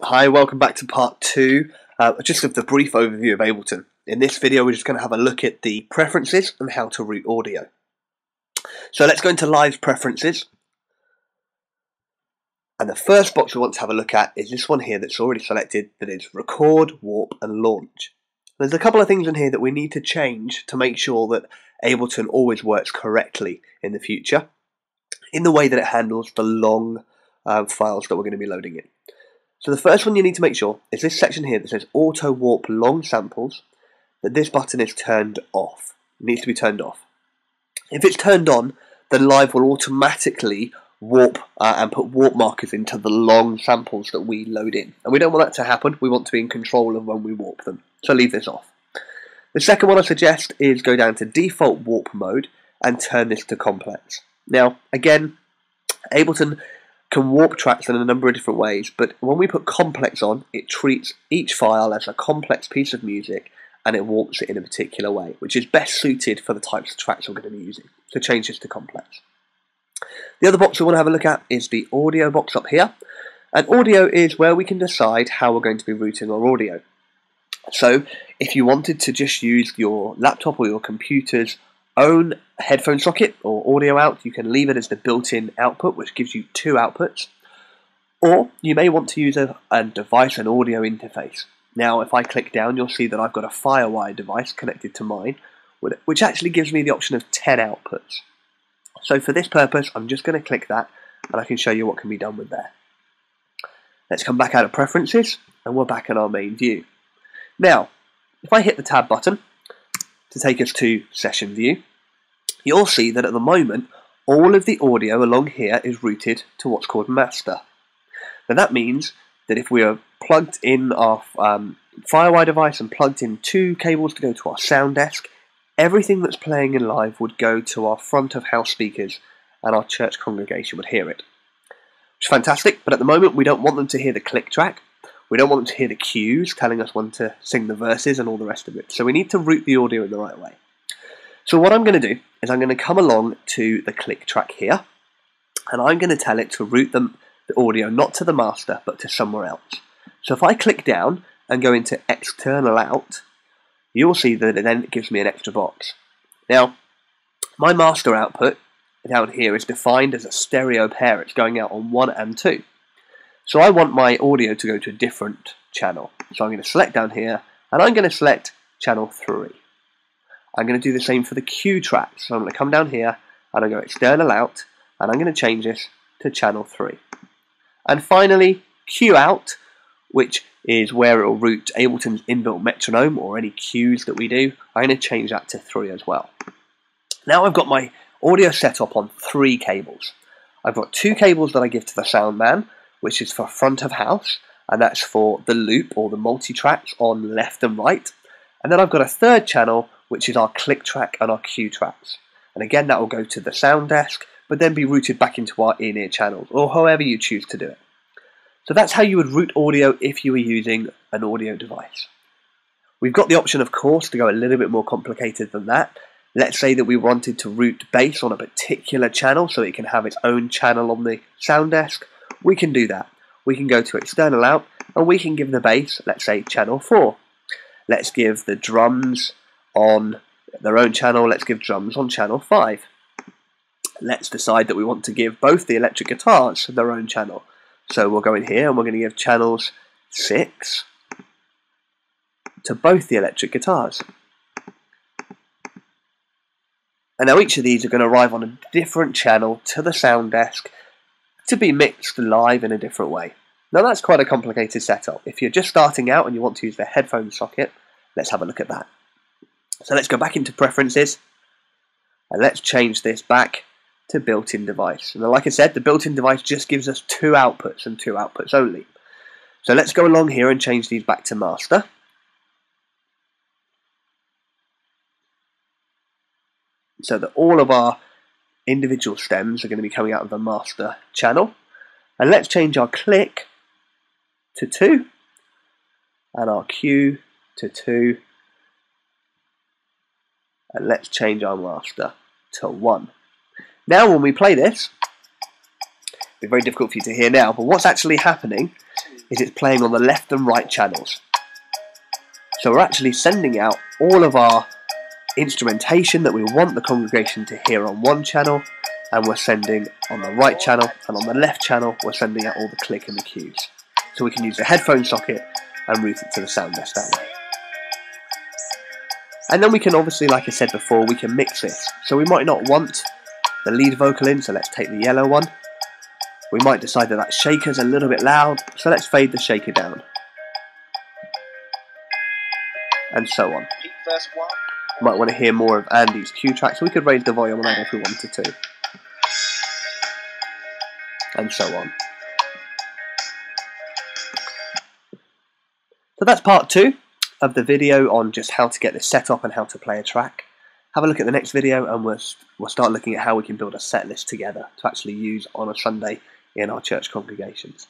Hi, welcome back to part 2, just of the brief overview of Ableton. In this video we're just going to have a look at the preferences and how to route audio. So let's go into Live Preferences, and the first box we want to have a look at is this one here that's already selected, that is Record, Warp and Launch. There's a couple of things in here that we need to change to make sure that Ableton always works correctly in the future, in the way that it handles the long files that we're going to be loading in. So the first one you need to make sure is this section here that says Auto Warp Long Samples, that this button is turned off. It needs to be turned off. If it's turned on, then Live will automatically warp and put warp markers into the long samples that we load in. And we don't want that to happen. We want to be in control of when we warp them. So leave this off. The second one I suggest is go down to Default Warp Mode and turn this to Complex. Now, again, Ableton can warp tracks in a number of different ways, but when we put complex on, it treats each file as a complex piece of music and it warps it in a particular way, which is best suited for the types of tracks we're going to be using. So change this to complex. The other box we want to have a look at is the audio box up here, and audio is where we can decide how we're going to be routing our audio. So if you wanted to just use your laptop or your computer's own headphone socket or audio out, you can leave it as the built-in output, which gives you two outputs. Or you may want to use a device and audio interface. Now, if I click down, you'll see that I've got a FireWire device connected to mine, which actually gives me the option of 10 outputs. So for this purpose, I'm just going to click that, and I can show you what can be done with there. Let's come back out of Preferences, and we're back in our main view. Now, if I hit the Tab button to take us to Session View, you'll see that at the moment all of the audio along here is routed to what's called Master. Now that means that if we are plugged in our FireWire device and plugged in two cables to go to our sound desk, everything that's playing in Live would go to our front of house speakers and our church congregation would hear it. Which is fantastic, but at the moment we don't want them to hear the click track. We don't want them to hear the cues telling us when to sing the verses and all the rest of it. So we need to route the audio in the right way. So what I'm going to do is I'm going to come along to the click track here, and I'm going to tell it to route the audio not to the master but to somewhere else. So if I click down and go into External Out, you'll see that it then gives me an extra box. Now, my master output down here is defined as a stereo pair. It's going out on 1 and 2. So I want my audio to go to a different channel. So I'm going to select down here, and I'm going to select channel 3. I'm going to do the same for the cue track. So I'm going to come down here, and I'm going to External Out, and I'm going to change this to channel 3. And finally, cue out, which is where it will route Ableton's inbuilt metronome or any cues that we do. I'm going to change that to 3 as well. Now I've got my audio set up on 3 cables. I've got 2 cables that I give to the sound man, which is for front of house, and that's for the loop or the multi-tracks on left and right. And then I've got a 3rd channel, which is our click track and our cue tracks. And again, that will go to the sound desk, but then be routed back into our in-ear channels, or however you choose to do it. So that's how you would route audio if you were using an audio device. We've got the option, of course, to go a little bit more complicated than that. Let's say that we wanted to route bass on a particular channel so it can have its own channel on the sound desk. We can do that. We can go to External Out, and we can give the bass, let's say, channel 4. Let's give the drums on their own channel. Let's give drums on channel 5. Let's decide that we want to give both the electric guitars their own channel. So we'll go in here, and we're going to give channels 6 to both the electric guitars. And now each of these are going to arrive on a different channel to the sound desk to be mixed live in a different way. Now that's quite a complicated setup. If you're just starting out and you want to use the headphone socket, let's have a look at that. So let's go back into Preferences, and let's change this back to built-in device. And like I said, the built-in device just gives us 2 outputs and 2 outputs only. So let's go along here and change these back to master. So that all of our individual stems are going to be coming out of the master channel. And let's change our click to 2 and our cue to 2, and let's change our master to 1. Now when we play this, it'll be very difficult for you to hear now, but what's actually happening is it's playing on the left and right channels. So we're actually sending out all of our instrumentation that we want the congregation to hear on one channel, and we're sending on the right channel, and on the left channel we're sending out all the click and the cues. So we can use the headphone socket and route it to the sound desk that way. And then we can obviously, like I said before, we can mix this. So we might not want the lead vocal in, so let's take the yellow one. We might decide that that shaker's a little bit loud, so let's fade the shaker down. And so on. You might want to hear more of Andy's cue track, so we could raise the volume on that if we wanted to. And so on. So that's part 2 of the video on just how to get this set up and how to play a track. Have a look at the next video and we'll start looking at how we can build a set list together to actually use on a Sunday in our church congregations.